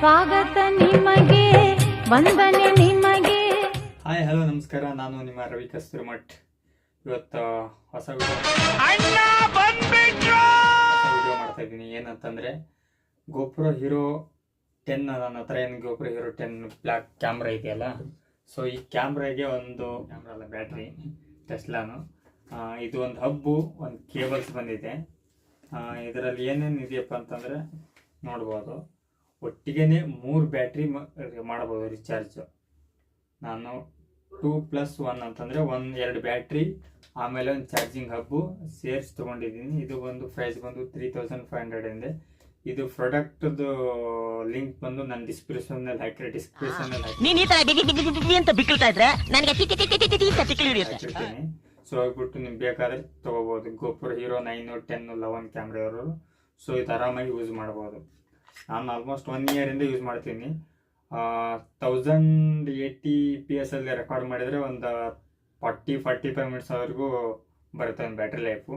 ಸ್ವಾಗತ ನಿಮಗೆ, ವಂದನೆ ನಿಮಗೆ. ಹಾಯ್ ಹಲೋ ನಮಸ್ಕಾರ, ನಾನು ನಿಮ್ಮ ರವಿ ಕಸ್ತೂರ್ಮಠ್. ಇವತ್ತು ಹೊಸ ವಿಡಿಯೋ ಮಾಡ್ತಾ ಇದ್ದೀನಿ. ಏನಂತಂದ್ರೆ ಗೋಪ್ರೋ ಹೀರೋ 10 ನನ್ನ ಹತ್ರ ಏನು ಗೋಪ್ರೋ ಹೀರೋ 10 ಬ್ಲ್ಯಾಕ್ ಕ್ಯಾಮ್ರಾ ಇದೆಯಲ್ಲ, ಸೊ ಈ ಕ್ಯಾಮ್ರಾಗೆ ಒಂದು ಕ್ಯಾಮ್ರಾ ಅಲ್ಲ, ಬ್ಯಾಟ್ರಿ ಟೆಸ್ಲಾನು. ಇದು ಒಂದು ಹಬ್ಬು, ಒಂದು ಕೇಬಲ್ಸ್ ಬಂದಿದೆ. ಇದರಲ್ಲಿ ಏನೇನು ಇದೆಯಪ್ಪ ಅಂತಂದರೆ ನೋಡ್ಬೋದು. ಒಟ್ಟಿಗೆ 3 ಬ್ಯಾಟ್ರಿ ಮಾಡ್ಬೋದು ರಿಚಾರ್ಜ್. ನಾನು 2+1 ಅಂತಂದರೆ 2 ಬ್ಯಾಟ್ರಿ, ಆಮೇಲೆ ಒಂದು ಚಾರ್ಜಿಂಗ್ ಹಬ್ಬು ಸೇರಿಸಿ ತೊಗೊಂಡಿದ್ದೀನಿ. ಇದು ಬಂದು ಪ್ರೈಸ್ ಬಂದು 3500 ಇದೆ. ಇದು ಪ್ರಾಡಕ್ಟ್ದು ಲಿಂಕ್ ಬಂದು ನಾನು ಡಿಸ್ಕ್ರಿಪ್ಷನ್ನಲ್ಲಿ ಹಾಕಿರ್ತೀನಿ. ಸೊ ಹೋಗ್ಬಿಟ್ಟು ನಿಮ್ಗೆ ಬೇಕಾದ್ರೆ ತೊಗೋಬೋದು. ಗೋಪ್ರೋ ಹೀರೋ 9, 10, 11 ಕ್ಯಾಮ್ರಾ ಇರೋರು. ಸೊ ಇದು ಆರಾಮಾಗಿ ಯೂಸ್ ಮಾಡ್ಬೋದು. ನಾನು ಆಲ್ಮೋಸ್ಟ್ 1 ಇಯರಿಂದ ಯೂಸ್ ಮಾಡ್ತೀನಿ. 1080p ಅಲ್ಲಿ ರೆಕಾರ್ಡ್ ಮಾಡಿದರೆ ಒಂದು 40-45 ಮಿನಿಟ್ಸ್ವರೆಗೂ ಬರುತ್ತೆ ಒಂದು ಬ್ಯಾಟ್ರಿ ಲೈಫು.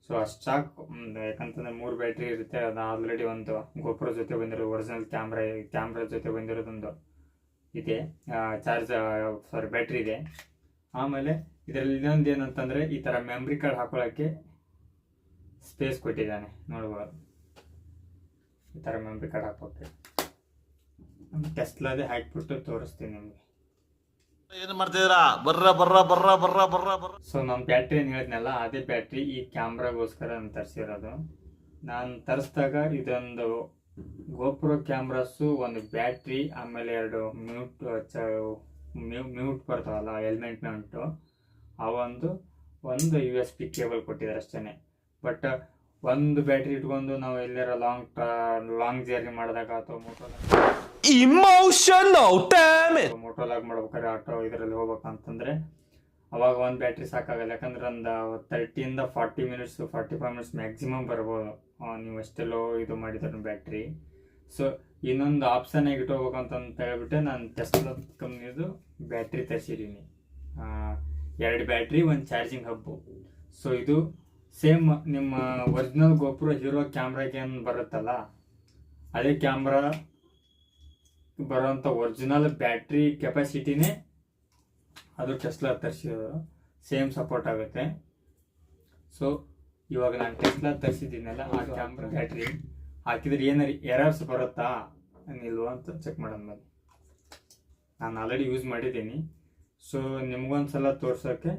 ಸೊ ಅಷ್ಟು ಸಾಕು. ಯಾಕಂತಂದರೆ 3 ಬ್ಯಾಟ್ರಿ ಇರುತ್ತೆ. ಅದು ಆಲ್ರೆಡಿ ಒಂದು ಗೋಪ್ರೋ ಜೊತೆ ಬಂದಿರೋದು ಒರಿಜಿನಲ್ ಕ್ಯಾಮ್ರಾ ಜೊತೆ ಬಂದಿರೋದೊಂದು ಇದೆ, ಬ್ಯಾಟ್ರಿ ಇದೆ. ಆಮೇಲೆ ಇದರಲ್ಲಿ ಇನ್ನೊಂದು ಏನಂತಂದರೆ ಈ ಥರ ಮೆಮ್ರಿ ಕಾರ್ಡ್ ಹಾಕೊಳ್ಳೋಕ್ಕೆ ಸ್ಪೇಸ್ ಕೊಟ್ಟಿದ್ದಾನೆ, ನೋಡ್ಬೋದು. ಈ ಥರ ಮೆಮ್ರಿ ಕಾರ್ಡ್ ಹಾಕೋಕ್ಕೆ ಟೆಸ್ಲಾದೇ ಹಾಕಿಬಿಟ್ಟು ತೋರಿಸ್ತೀನಿ ನಿಮಗೆ. ಏನು ಮಾಡ್ತಿದ್ದೀರಾ? ಬರ್ರ. ಸೊ ನಾನು ಬ್ಯಾಟ್ರಿ ಏನು ಹೇಳಿದ್ನಲ್ಲ, ಅದೇ ಬ್ಯಾಟ್ರಿ ಈ ಕ್ಯಾಮ್ರಾಗೋಸ್ಕರ ನಾನು ತರಿಸಿರೋದು. ನಾನು ತರಿಸಿದಾಗ ಇದೊಂದು ಗೋಪ್ರೋ ಕ್ಯಾಮ್ರಾಸು, ಒಂದು ಬ್ಯಾಟ್ರಿ, ಆಮೇಲೆ 2 ಮ್ಯೂಟ್ ಬರ್ತಾವಲ್ಲ, ಎಲಿಮೆಂಟ್ ಮ್ಯೂಟು, ಒಂದು USB ಕೇಬಲ್ ಕೊಟ್ಟಿದ್ದಾರೆ ಅಷ್ಟೇ. ಬಟ್ ಒಂದು ಬ್ಯಾಟ್ರಿ ಇಟ್ಕೊಂಡು ನಾವು ಎಲ್ಲಾರ ಲಾಂಗ್ ಜರ್ನಿ ಮಾಡಿದಾಗ ಅಥವಾ ಮೋಟೋಲಾಗ್ ಮಾಡ್ಬೇಕಾದ್ರೆ ಆಟೋ ಇದರಲ್ಲಿ ಹೋಗ್ಬೇಕಂತಂದ್ರೆ ಅವಾಗ ಒಂದು ಬ್ಯಾಟ್ರಿ ಸಾಕಾಗಲ್ಲ. ಯಾಕಂದ್ರೆ ಒಂದು 30 to 40 ಮಿನಿಟ್ಸ್ 45 ಮಿನಿಟ್ಸ್ ಮ್ಯಾಕ್ಸಿಮಮ್ ಬರ್ಬೋದು ನೀವು ಎಷ್ಟೆಲ್ಲೋ ಇದು ಮಾಡಿದ್ರು ಬ್ಯಾಟ್ರಿ. ಸೊ ಇನ್ನೊಂದು ಆಪ್ಷನ್ ಆಗಿ ಇಟ್ಕೋಬೇಕಂತ ಹೇಳ್ಬಿಟ್ಟೆ ನಾನು ಟೆಸ್ಲಾ ಕಂಪ್ನಿದು ಬ್ಯಾಟ್ರಿ ತರಿಸಿದ್ದೀನಿ. 2 ಬ್ಯಾಟ್ರಿ, 1 ಚಾರ್ಜಿಂಗ್ ಹಬ್ಬು. ಸೊ ಇದು ಸೇಮ್ ನಿಮ್ಮ ಒರಿಜಿನಲ್ ಗೋಪ್ರೋ ಹೀರೋ ಕ್ಯಾಮ್ರಾಗೆ ಏನು ಬರುತ್ತಲ್ಲ, ಅದೇ ಕ್ಯಾಮ್ರಾ ಬರೋಂಥ ಒರಿಜಿನಲ್ ಬ್ಯಾಟ್ರಿ ಕೆಪಾಸಿಟಿನೇ ಅದು ಟೆಸ್ಲಾ ತರಿಸಿರೋದು. ಸೇಮ್ ಸಪೋರ್ಟ್ ಆಗುತ್ತೆ. ಸೊ ಇವಾಗ ನಾನು ಟೆಸ್ಲಾ ತರಿಸಿದ್ದೀನಲ್ಲ, ಆ ಕ್ಯಾಮ್ರಾ ಬ್ಯಾಟ್ರಿ ಹಾಕಿದ್ರೆ ಏನಾರು ಎರರ್ಸ್ ಬರುತ್ತಾ ಇಲ್ವೋ ಅಂತ ಚೆಕ್ ಮಾಡೋಣ ಬನ್ನಿ. ನಾನು ಆಲ್ರೆಡಿ ಯೂಸ್ ಮಾಡಿದ್ದೀನಿ. ಸೊ ನಿಮ್ಗೊಂದ್ಸಲ ತೋರ್ಸೋಕ್ಕೆ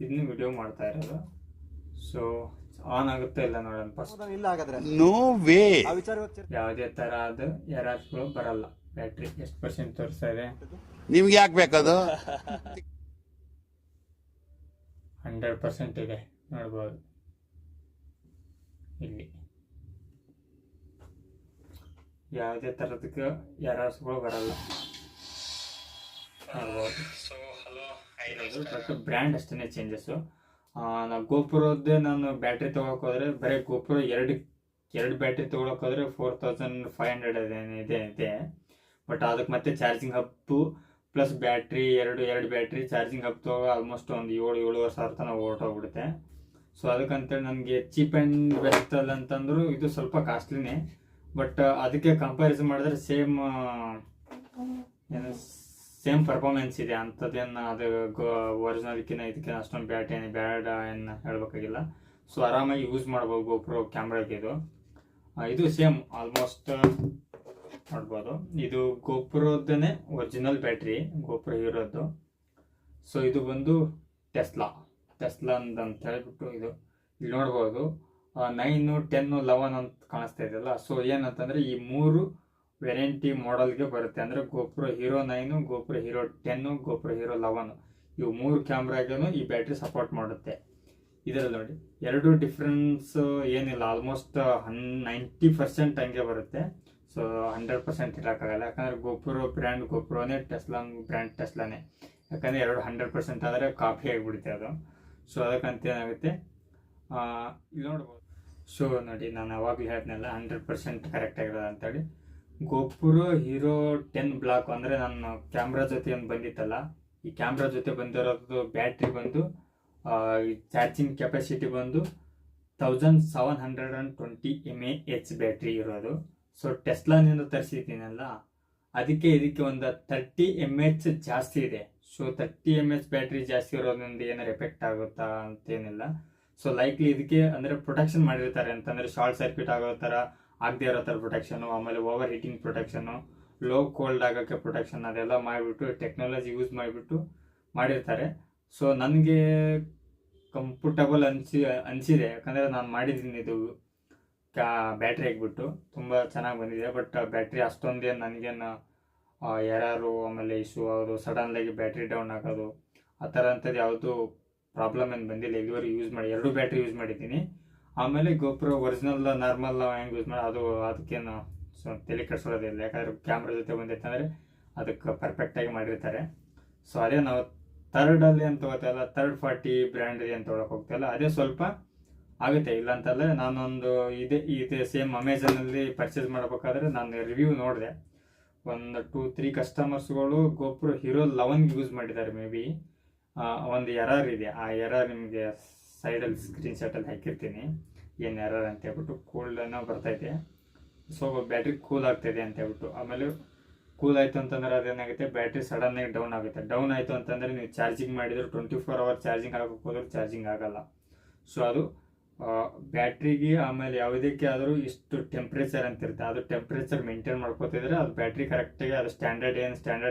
ಇದನ್ನ ವಿಡಿಯೋ ಮಾಡ್ತಾ ಇರೋದು. ಸೊ ಆನ್ ಆಗುತ್ತೆ ಇಲ್ಲ ನೋಡೋಣ ಫಸ್ಟ್. No way. ಯಾವುದೇ ತರ ಅದು ಎರರ್ಸ್ಗಳು ಬರಲ್ಲ. ಬ್ಯಾಟ್ರಿ ಎಷ್ಟು % ತೋರಿಸ್ತಾ ಇದೆ? ನಿಮ್ಗೆ ಯಾಕೆ ಬೇಕದು? 100% ಇದೆ, ನೋಡ್ಬೋದು ಇಲ್ಲಿ. ಯಾವುದೇ ತರದಕ್ಕೆ ಎರರ್ಸ್ಗಳು ಬರಲ್ಲ, ನೋಡ್ಬೋದು. ಬಟ್ ಬ್ರ್ಯಾಂಡ್ ಅಷ್ಟೇ ಚೇಂಜಸ್ಸು. ನಾವು ಗೋಪ್ರೋದೇ ನಾನು ಬ್ಯಾಟ್ರಿ ತೊಗೊಳಕ್ಕೆ ಹೋದರೆ, ಬರೀ ಗೋಪ್ರೋ ಎರಡು ಬ್ಯಾಟ್ರಿ ತೊಗೊಳಕ್ಕೆ ಹೋದರೆ 4500 ಇದೆ. ಬಟ್ ಅದಕ್ಕೆ ಮತ್ತೆ ಚಾರ್ಜಿಂಗ್ ಹಬ್ಬು ಪ್ಲಸ್ ಬ್ಯಾಟ್ರಿ ಎರಡು ಬ್ಯಾಟ್ರಿ ಚಾರ್ಜಿಂಗ್ ಹಬ್ ತೊಗೋ ಆಲ್ಮೋಸ್ಟ್ ಒಂದು 7-7.5 ಸಾವಿರ ತನಕ ಹೊರಟೋಗ್ಬಿಡುತ್ತೆ. ಸೊ ಅದಕ್ಕಂತೇಳಿ ನನಗೆ ಚೀಪ್ ಆ್ಯಂಡ್ ಬೆಸ್ಟ್ ಅಲ್ಲ ಅಂತಂದ್ರು ಇದು ಸ್ವಲ್ಪ ಕಾಸ್ಟ್ಲಿನೇ. ಬಟ್ ಅದಕ್ಕೆ ಕಂಪ್ಯಾರಿಸನ್ ಮಾಡಿದ್ರೆ ಸೇಮ್ ಪರ್ಫಾರ್ಮೆನ್ಸ್ ಇದೆ. ಅಂಥದ್ದೇನು ಅದು ಒರಿಜಿನಲ್ಕಿನ್ನ ಇದಕ್ಕೆ ಅಷ್ಟೊಂದು ಬ್ಯಾಡ್ ಏನು ಹೇಳಬೇಕಾಗಿಲ್ಲ. ಸೊ ಆರಾಮಾಗಿ ಯೂಸ್ ಮಾಡ್ಬೋದು ಗೋಪ್ರೋ ಕ್ಯಾಮ್ರಾಗೆ. ಇದು ಸೇಮ್ ಆಲ್ಮೋಸ್ಟ್ ನೋಡ್ಬೋದು. ಇದು ಗೋಪ್ರೋದೇ ಒರಿಜಿನಲ್ ಬ್ಯಾಟ್ರಿ, ಗೋಪ್ರೋ ಹೀರೋದು. ಸೊ ಇದು ಬಂದು ಟೆಸ್ಲಾ ಅಂತ ಹೇಳ್ಬಿಟ್ಟು ಇದು ಇಲ್ಲಿ ನೋಡ್ಬೋದು. 9, 10, 11 ಅಂತ ಕಾಣಿಸ್ತಾ ಇದೆಯಲ್ಲ. ಸೊ ಏನಂತಂದರೆ ಈ 3 ವೆರೈಟಿ ಮಾಡೆಲ್ಗೆ ಬರುತ್ತೆ. ಅಂದರೆ GoPro hero 9, GoPro hero 10, GoPro hero 11 ಇವು 3 ಕ್ಯಾಮ್ರಾಗೂ ಈ ಬ್ಯಾಟ್ರಿ ಸಪೋರ್ಟ್ ಮಾಡುತ್ತೆ. ಇದರಲ್ಲಿ ನೋಡಿ 2 ಡಿಫ್ರೆನ್ಸ್ ಏನಿಲ್ಲ, ಆಲ್ಮೋಸ್ಟ್ 90% ಹಂಗೆ ಬರುತ್ತೆ. ಸೊ 100% ಇರೋಕ್ಕಾಗಲ್ಲ. ಯಾಕಂದರೆ ಗೋಪ್ರೋ ಬ್ರ್ಯಾಂಡ್ ಗೋಪ್ರೋನೇ, ಟೆಸ್ಲಾ ಬ್ರ್ಯಾಂಡ್ ಟೆಸ್ಲಾನೇ. ಯಾಕಂದರೆ 100% ಆದರೆ ಕಾಪಿ ಆಗಿಬಿಡುತ್ತೆ ಅದು. ಸೊ ಅದಕ್ಕಂತ ಏನಾಗುತ್ತೆ ಇಲ್ಲಿ ನೋಡ್ಬೋದು. ಸೊ ನೋಡಿ, ನಾನು ಅವಾಗಲೇ ಹೇಳಿದ್ನಲ್ಲ 100% ಕರೆಕ್ಟ್ ಆಗಿರೋದು ಅಂತೇಳಿ. ಗೋಪ್ರೋ ಹೀರೋ 10 ಬ್ಲಾಕ್ ಅಂದರೆ ನನ್ನ ಕ್ಯಾಮ್ರಾ ಜೊತೆ ಏನು ಬಂದಿತ್ತಲ್ಲ, ಈ ಕ್ಯಾಮ್ರಾ ಜೊತೆ ಬಂದಿರೋದು ಬ್ಯಾಟ್ರಿ ಬಂದು ಚಾರ್ಜಿಂಗ್ ಕೆಪಾಸಿಟಿ ಬಂದು 1720 mAh ಬ್ಯಾಟ್ರಿ ಇರೋದು. ಸೊ ಟೆಸ್ಲಾನಿಂದ ತರಿಸಿದ್ದೀನಲ್ಲ, ಅದಕ್ಕೆ ಇದಕ್ಕೆ ಒಂದು 30 mAh ಜಾಸ್ತಿ ಇದೆ. ಸೊ 30 mAh ಬ್ಯಾಟ್ರಿ ಜಾಸ್ತಿ ಇರೋದ್ರಿಂದ ಏನಾರು ಎಫೆಕ್ಟ್ ಆಗುತ್ತಾ ಅಂತೇನಿಲ್ಲ. ಸೊ ಲೈಕ್ಲಿ ಇದಕ್ಕೆ ಅಂದರೆ ಪ್ರೊಟೆಕ್ಷನ್ ಮಾಡಿರ್ತಾರೆ, ಅಂತಂದರೆ ಶಾರ್ಟ್ ಸರ್ಕ್ಯೂಟ್ ಆಗೋ ಥರ ಆಗದೆ ಇರೋ ಥರ ಪ್ರೊಟೆಕ್ಷನು, ಆಮೇಲೆ over heating protection, low cold ಆಗೋಕ್ಕೆ ಪ್ರೊಟೆಕ್ಷನ್, ಅದೆಲ್ಲ ಮಾಡಿಬಿಟ್ಟು ಟೆಕ್ನಾಲಜಿ ಯೂಸ್ ಮಾಡಿಬಿಟ್ಟು ಮಾಡಿರ್ತಾರೆ. ಸೊ ನನಗೆ ಕಂಫರ್ಟಬಲ್ ಅನಿಸಿದೆ, ಯಾಕಂದರೆ ನಾನು ಮಾಡಿದ್ದೀನಿ ಇದು ಬ್ಯಾಟ್ರಿ ಆಗಿಬಿಟ್ಟು ತುಂಬ ಚೆನ್ನಾಗಿ ಬಂದಿದೆ. ಬಟ್ ಬ್ಯಾಟ್ರಿ ಅಷ್ಟೊಂದೇನು ನನಗೇನು ಯಾರು ಆಮೇಲೆ ಇಶ್ಯೂ ಆಗೋದು, ಸಡನ್ಲಾಗಿ ಬ್ಯಾಟ್ರಿ ಡೌನ್ ಆಗೋದು ಆ ಥರ ಅಂಥದ್ದು ಯಾವುದು ಪ್ರಾಬ್ಲಮ್ ಏನು ಬಂದಿಲ್ಲ ಇಲ್ಲಿವರೆಗೆ ಯೂಸ್ ಮಾಡಿ. 2 ಬ್ಯಾಟ್ರಿ ಯೂಸ್ ಮಾಡಿದ್ದೀನಿ. ಆಮೇಲೆ ಗೋಪ್ರೋ ಒರಿಜಿನಲ್ ನಾರ್ಮಲ್ ಹೆಂಗೆ ಯೂಸ್ ಮಾಡಿ ಅದಕ್ಕೇನು ತಲೆ ಕೆಡಿಸೋದಿಲ್ಲ, ಯಾಕಂದರೆ ಕ್ಯಾಮ್ರಾ ಜೊತೆ ಬಂದೈತೆ ಅಂದರೆ ಅದಕ್ಕೆ ಪರ್ಫೆಕ್ಟಾಗಿ ಮಾಡಿರ್ತಾರೆ. ಸೊ ಅದೇ ನಾವು ಥರ್ಡಲ್ಲಿ ಅಂತ ತಗೋತಲ್ಲ, 340 ಬ್ರ್ಯಾಂಡ್ ಅಂತ ತೊಗೊಳಕ್ಕೆ ಹೋಗ್ತಾಯಿಲ್ಲ, ಅದೇ ಸ್ವಲ್ಪ ಆಗುತ್ತೆ. ಇಲ್ಲ ಅಂತಲ್ಲ, ನಾನೊಂದು ಇದೆ ಸೇಮ್ ಅಮೆಝಾನಲ್ಲಿ ಪರ್ಚೇಸ್ ಮಾಡಬೇಕಾದ್ರೆ ನಾನು ರಿವ್ಯೂ ನೋಡಿದೆ. ಒಂದು 2-3 ಕಸ್ಟಮರ್ಸ್ಗಳು ಗೋಪ್ರೋ ಹೀರೋ 11 ಯೂಸ್ ಮಾಡಿದ್ದಾರೆ. ಮೇ ಬಿ ಒಂದು ಎರರ್ ಇದೆ, ಆ ಎರರ್ ನಿಮಗೆ ಸೈಡಲ್ಲಿ ಸ್ಕ್ರೀನ್ಶಾಟಲ್ಲಿ ಹಾಕಿರ್ತೀನಿ ಏನು ಎರರ್ ಅಂತ ಹೇಳ್ಬಿಟ್ಟು. ಕೂಲ್ಡನ್ನು ಬರ್ತೈತೆ, ಸೊ ಬ್ಯಾಟ್ರಿ ಕೂಲ್ ಆಗ್ತಾಯಿದೆ ಅಂತ ಹೇಳ್ಬಿಟ್ಟು. ಆಮೇಲೆ ಕೂಲ್ ಆಯಿತು ಅಂತಂದರೆ ಅದೇನಾಗುತ್ತೆ, ಬ್ಯಾಟ್ರಿ ಸಡನ್ನಾಗಿ ಡೌನ್ ಆಗುತ್ತೆ. ಡೌನ್ ಆಯಿತು ಅಂತಂದರೆ ನೀವು ಚಾರ್ಜಿಂಗ್ ಮಾಡಿದರೆ 24 hours ಚಾರ್ಜಿಂಗ್ ಆಗೋಕ್ಕೆ ಹೋದ್ರೆ ಚಾರ್ಜಿಂಗ್ ಆಗಲ್ಲ. ಸೊ ಅದು ಬ್ಯಾಟ್ರಿಗೆ ಆಮೇಲೆ ಯಾವುದಕ್ಕೆ ಆದರೂ ಇಷ್ಟು ಟೆಂಪ್ರೇಚರ್ ಅಂತ ಇರುತ್ತೆ, ಅದು ಟೆಂಪ್ರೇಚರ್ ಮೇಂಟೈನ್ ಮಾಡ್ಕೋತಿದ್ರೆ ಅದು ಬ್ಯಾಟ್ರಿ ಕರೆಕ್ಟಾಗಿ ಅದು ಸ್ಟ್ಯಾಂಡರ್ಡ್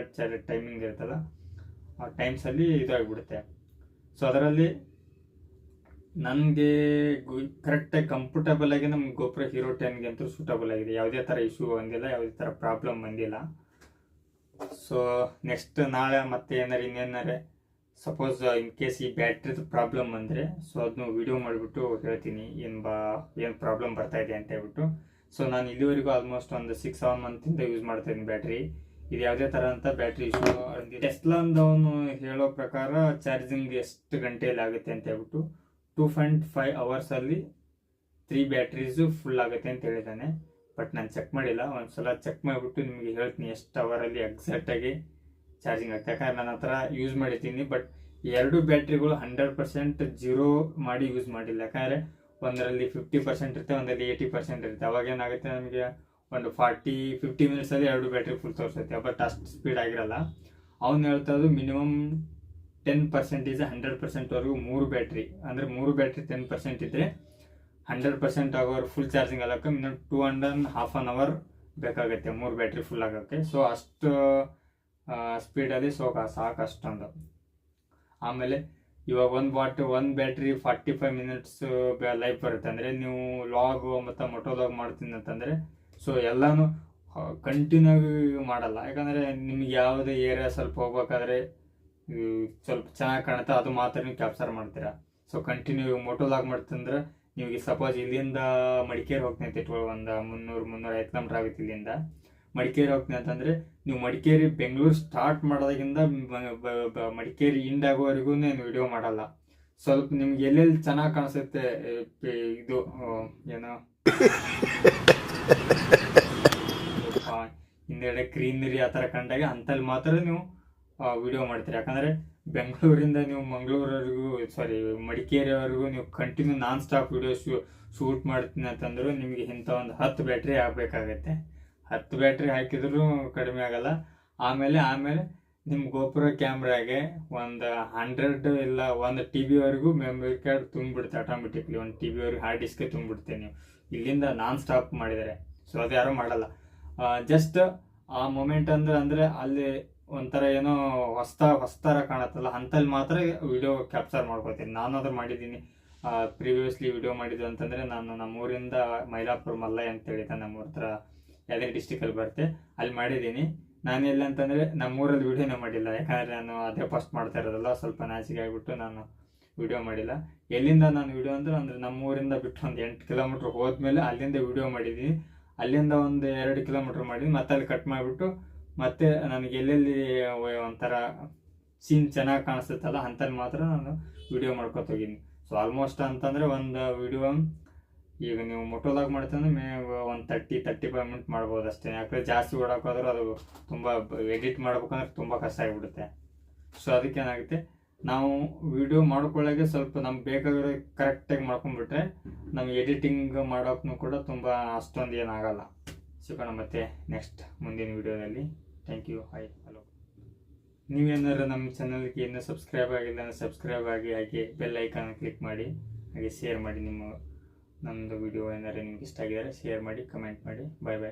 ಟೈಮಿಂಗ್ ಇರ್ತಲ್ಲ ಆ ಟೈಮ್ಸಲ್ಲಿ ಇದಾಗಿಬಿಡುತ್ತೆ. ಸೊ ಅದರಲ್ಲಿ ನನಗೆ ಕರೆಕ್ಟಾಗಿ ಕಂಫರ್ಟಬಲ್ ಆಗಿ ನಮ್ಮ ಗೋಪ್ರೋ ಹೀರೋ 10 ಅಂತೂ ಸೂಟಬಲ್ ಆಗಿದೆ. ಯಾವುದೇ ಥರ ಇಶ್ಯೂ ಬಂದಿಲ್ಲ, ಯಾವುದೇ ಥರ ಪ್ರಾಬ್ಲಮ್ ಬಂದಿಲ್ಲ. ಸೊ ನೆಕ್ಸ್ಟ್ ನಾಳೆ ಮತ್ತೆ ಏನಾರು ಇನ್ನೇನಾರೆ ಸಪೋಸ್ ಇನ್ ಕೇಸ್ ಈ ಬ್ಯಾಟ್ರಿದು ಪ್ರಾಬ್ಲಮ್ ಬಂದರೆ ಸೊ ಅದನ್ನು ವಿಡಿಯೋ ಮಾಡಿಬಿಟ್ಟು ಹೇಳ್ತೀನಿ ಏನು ಪ್ರಾಬ್ಲಮ್ ಬರ್ತಾ ಇದೆ ಅಂತ ಹೇಳ್ಬಿಟ್ಟು. ಸೊ ನಾನು ಇಲ್ಲಿವರೆಗೂ ಆಲ್ಮೋಸ್ಟ್ ಒಂದು 6-7 ಮಂತಿಂದ ಯೂಸ್ ಮಾಡ್ತಾ ಇದ್ದೀನಿ ಬ್ಯಾಟ್ರಿ. ಇದು ಯಾವುದೇ ಥರ ಅಂತ ಬ್ಯಾಟ್ರಿ ಇಶ್ಯೂ. ಟೆಸ್ಲಾದವನು ಹೇಳೋ ಪ್ರಕಾರ ಚಾರ್ಜಿಂಗ್ ಎಷ್ಟು ಗಂಟೆಯಲ್ಲಿ ಆಗುತ್ತೆ ಅಂತ ಹೇಳ್ಬಿಟ್ಟು 2.5 ಅವರ್ಸಲ್ಲಿ 3 ಬ್ಯಾಟ್ರೀಸು ಫುಲ್ ಆಗುತ್ತೆ ಅಂತ ಹೇಳಿದ್ದಾನೆ. ಬಟ್ ನಾನು ಚೆಕ್ ಮಾಡಿಲ್ಲ, ಒಂದ್ಸಲ ಚೆಕ್ ಮಾಡಿಬಿಟ್ಟು ನಿಮಗೆ ಹೇಳ್ತೀನಿ ಎಷ್ಟು ಅವರಲ್ಲಿ ಎಕ್ಸಾಕ್ಟಾಗಿ ಚಾರ್ಜಿಂಗ್ ಆಗುತ್ತೆ. ಯಾಕಂದ್ರೆ ನನ್ನ ಹತ್ರ ಯೂಸ್ ಮಾಡಿದ್ದೀನಿ, ಬಟ್ 2 ಬ್ಯಾಟ್ರಿಗಳು 100% ಜೀರೋ ಮಾಡಿ ಯೂಸ್ ಮಾಡಿಲ್ಲ. ಯಾಕಂದರೆ ಒಂದರಲ್ಲಿ 50% ಇರುತ್ತೆ, ಒಂದರಲ್ಲಿ 80% ಇರುತ್ತೆ. ಅವಾಗೇನಾಗುತ್ತೆ, ನಮಗೆ ಒಂದು 40-50 ಮಿನಿಟ್ಸಲ್ಲಿ 2 ಬ್ಯಾಟ್ರಿ ಫುಲ್ ತೋರಿಸುತ್ತೆ. ಬಟ್ ಅಷ್ಟು ಸ್ಪೀಡ್ ಆಗಿರಲ್ಲ. ಅವ್ನು ಹೇಳ್ತಾ ಇದ್ದು ಮಿನಿಮಮ್ 10% 100%ವರೆಗೂ 3 ಬ್ಯಾಟ್ರಿ, ಅಂದರೆ 3 ಬ್ಯಾಟ್ರಿ 10% ಇದ್ದರೆ 100% ಆಗೋರು ಫುಲ್ ಚಾರ್ಜಿಂಗ್ ಆಗೋಕ್ಕೆ ಮಿನಿಮಮ್ 2.5 hour ಬೇಕಾಗುತ್ತೆ 3 ಬ್ಯಾಟ್ರಿ ಫುಲ್ ಆಗೋಕ್ಕೆ. ಸೊ ಅಷ್ಟು ಸ್ಪೀಡಲ್ಲಿ ಸಾಕು ಅಷ್ಟೊಂದು. ಆಮೇಲೆ ಇವಾಗ ಒಂದು ಬ್ಯಾಟ್ರಿ 45 ಮಿನಿಟ್ಸ್ ಲೈಫ್ ಬರುತ್ತೆ. ಅಂದರೆ ನೀವು ಲಾಗು ಮತ್ತು ಮೊಟೋ ಲಾಗ್ ಮಾಡ್ತೀನಿ ಅಂತಂದರೆ ಸೊ ಎಲ್ಲನೂ ಕಂಟಿನ್ಯೂ ಮಾಡಲ್ಲ. ಯಾಕಂದರೆ ನಿಮ್ಗೆ ಯಾವುದೇ ಏರಿಯಾ ಸ್ವಲ್ಪ ಹೋಗ್ಬೇಕಾದ್ರೆ ಸ್ವಲ್ಪ ಚೆನ್ನಾಗಿ ಕಾಣುತ್ತೆ ಅದು ಮಾತ್ರ ನೀವು ಕ್ಯಾಪ್ಚರ್ ಮಾಡ್ತೀರಾ. ಸೊ ಕಂಟಿನ್ಯೂ ಮೊಟೋ ಲಾಗ್ ಮಾಡ್ತಂದ್ರೆ ನೀವು ಸಪೋಸ್ ಇಲ್ಲಿಂದ ಮಡಿಕೇರಿ ಹೋಗ್ತೀನಿ ಅಂತ ಇಟ್ಕೊಳ್ಳಿ, ಒಂದು 300-305 ಕಿಲೋಮೀಟ್ರ್ ಆಗುತ್ತೆ ಇಲ್ಲಿಂದ ಮಡಿಕೇರಿ ಹೋಗ್ತೀನಿ ಅಂತಂದರೆ ನೀವು ಮಡಿಕೇರಿ ಬೆಂಗಳೂರು ಸ್ಟಾರ್ಟ್ ಮಾಡೋದಾಗಿಂದ ಮಡಿಕೇರಿ ಎಂಡ್ ಆಗೋವರೆಗೂ ನಾನು ವಿಡಿಯೋ ಮಾಡಲ್ಲ. ಸ್ವಲ್ಪ ನಿಮ್ಗೆ ಎಲ್ಲೆಲ್ಲಿ ಚೆನ್ನಾಗಿ ಕಾಣಿಸುತ್ತೆ ಇದು ಏನೋ ಹಿಂದೆಡೆ ಗ್ರೀನರಿ ಆ ಥರ ಕಂಡಾಗ ಅಂತಲ್ಲಿ ಮಾತ್ರ ನೀವು ವಿಡಿಯೋ ಮಾಡ್ತೀರಿ. ಯಾಕಂದರೆ ಬೆಂಗಳೂರಿಂದ ನೀವು ಮಡಿಕೇರಿವರೆಗೂ ನೀವು continue non stop video shoot ಮಾಡ್ತೀನಿ ಅಂತಂದ್ರು ನಿಮಗೆ ಇಂಥ ಒಂದು 10 ಬ್ಯಾಟ್ರಿ ಹಾಕಬೇಕಾಗತ್ತೆ. 10 ಬ್ಯಾಟ್ರಿ ಹಾಕಿದ್ರೂ ಕಡಿಮೆ ಆಗಲ್ಲ. ಆಮೇಲೆ ನಿಮ್ಮ ಗೋಪುರ ಕ್ಯಾಮ್ರಾಗೆ ಒಂದು 100 ಇಲ್ಲ 1 TB ಮೆಮೊರಿ ಕಾರ್ಡ್ ತುಂಬಿಬಿಡುತ್ತೆ ಆಟೋಮೆಟಿಕ್ಲಿ. 1 TB ಹಾರ್ಡ್ ಡಿಸ್ಕೆ ತುಂಬಿಬಿಡುತ್ತೆ ನೀವು ಇಲ್ಲಿಂದ ನಾನ್ ಸ್ಟಾಪ್ ಮಾಡಿದರೆ. ಸೊ ಅದು ಯಾರೂ ಮಾಡಲ್ಲ. ಜಸ್ಟ್ ಆ ಮೊಮೆಂಟ್ ಅಂದರೆ ಅಲ್ಲಿ ಒಂಥರ ಏನೋ ಹೊಸ್ತರ ಕಾಣತ್ತಲ್ಲ ಅಂತಲ್ಲಿ ಮಾತ್ರ ವಿಡಿಯೋ ಕ್ಯಾಪ್ಚರ್ ಮಾಡ್ಕೋತೀನಿ. ನಾನು ಅದ್ರ ಮಾಡಿದ್ದೀನಿ. ಪ್ರೀವಿಯಸ್ಲಿ ವಿಡಿಯೋ ಮಾಡಿದ್ದು ಅಂತಂದರೆ ನಾನು ನಮ್ಮೂರಿಂದ ಮೈಲಾಪುರ ಮಲ್ಲಯ್ಯ ಅಂತ ಹೇಳಿದ್ದೆ, ನಮ್ಮೂರ ಹತ್ರ ಯಾವ್ದೇ ಡಿಸ್ಟಿಕಲ್ಲಿ ಬರುತ್ತೆ, ಅಲ್ಲಿ ಮಾಡಿದ್ದೀನಿ. ನಾನು ಎಲ್ಲ ಅಂತಂದರೆ ನಮ್ಮೂರಲ್ಲಿ ವಿಡಿಯೋನೇ ಮಾಡಿಲ್ಲ. ಯಾಕಂದರೆ ನಾನು ಅದೇ ಫಸ್ಟ್ ಮಾಡ್ತಾ ಇರೋದಲ್ಲ, ಸ್ವಲ್ಪ ನಾಚಿಕೆ ಆಗಿಬಿಟ್ಟು ನಾನು ವಿಡಿಯೋ ಮಾಡಿಲ್ಲ. ಎಲ್ಲಿಂದ ನಾನು ವಿಡಿಯೋ ಅಂದರೆ ನಮ್ಮೂರಿಂದ ಬಿಟ್ಟು ಒಂದು 8 ಕಿಲೋಮೀಟ್ರ್ ಹೋದ್ಮೇಲೆ ಅಲ್ಲಿಂದ ವಿಡಿಯೋ ಮಾಡಿದ್ದೀನಿ. ಅಲ್ಲಿಂದ ಒಂದು 2 ಕಿಲೋಮೀಟ್ರ್ ಮಾಡಿದ್ದೀನಿ, ಮತ್ತೆ ಅಲ್ಲಿ ಕಟ್ ಮಾಡಿಬಿಟ್ಟು ಮತ್ತೆ ನನಗೆ ಎಲ್ಲೆಲ್ಲಿ ಒಂಥರ ಸೀನ್ ಚೆನ್ನಾಗಿ ಕಾಣಿಸುತ್ತಲ್ಲ ಅಂಥಲ್ಲಿ ಮಾತ್ರ ನಾನು ವಿಡಿಯೋ ಮಾಡ್ಕೊತೋಗಿದ್ದೀನಿ. ಸೊ ಆಲ್ಮೋಸ್ಟ್ ಅಂತಂದರೆ ಒಂದು ವಿಡಿಯೋ ಈಗ ನೀವು ಮೊಟೋಲಾಗ್ ಮಾಡ್ತಂದ್ರೆ ಒಂದು 30-35 ಮಿನಿಟ್ ಮಾಡ್ಬೋದು ಅಷ್ಟೇ. ಯಾಕಂದರೆ ಜಾಸ್ತಿ ಓಡೋಕ್ಕಾದ್ರೂ ಅದು ತುಂಬ ಎಡಿಟ್ ಮಾಡ್ಬೇಕಂದ್ರೆ ತುಂಬ ಕಷ್ಟ ಆಗಿಬಿಡುತ್ತೆ. ಸೊ ಅದಕ್ಕೇನಾಗುತ್ತೆ, ನಾವು ವಿಡಿಯೋ ಮಾಡ್ಕೊಳ್ಳೋಕೆ ಸ್ವಲ್ಪ ನಮ್ಗೆ ಬೇಕಾಗಿರೋ ಕರೆಕ್ಟಾಗಿ ಮಾಡ್ಕೊಂಡ್ಬಿಟ್ರೆ ನಮ್ಗೆ ಎಡಿಟಿಂಗ್ ಮಾಡೋಕ್ಕೂ ಕೂಡ ತುಂಬ ಅಷ್ಟೊಂದು ಏನಾಗಲ್ಲ. ಸಿಗೋಣ ಮತ್ತೆ ನೆಕ್ಸ್ಟ್ ಮುಂದಿನ ವಿಡಿಯೋದಲ್ಲಿ. Thank you. Hi, hello. ನೀವೇನಾದ್ರು ನಮ್ಮ ಚಾನಲ್ಗೆ ಇನ್ನೂ ಸಬ್ಸ್ಕ್ರೈಬ್ ಆಗಿಲ್ಲ ಅಂದರೆ ಸಬ್ಸ್ಕ್ರೈಬ್ ಆಗಿ, ಹಾಗೆ ಬೆಲ್ ಐಕಾನ್ ಕ್ಲಿಕ್ ಮಾಡಿ, ಹಾಗೆ ಶೇರ್ ಮಾಡಿ. ನಮ್ಮದು ವಿಡಿಯೋ ಏನಾದ್ರು ನಿಮ್ಗೆ ಇಷ್ಟ ಆಗಿದ್ದಾರೆ ಶೇರ್ ಮಾಡಿ, ಕಮೆಂಟ್ ಮಾಡಿ. ಬಾಯ್ ಬಾಯ್.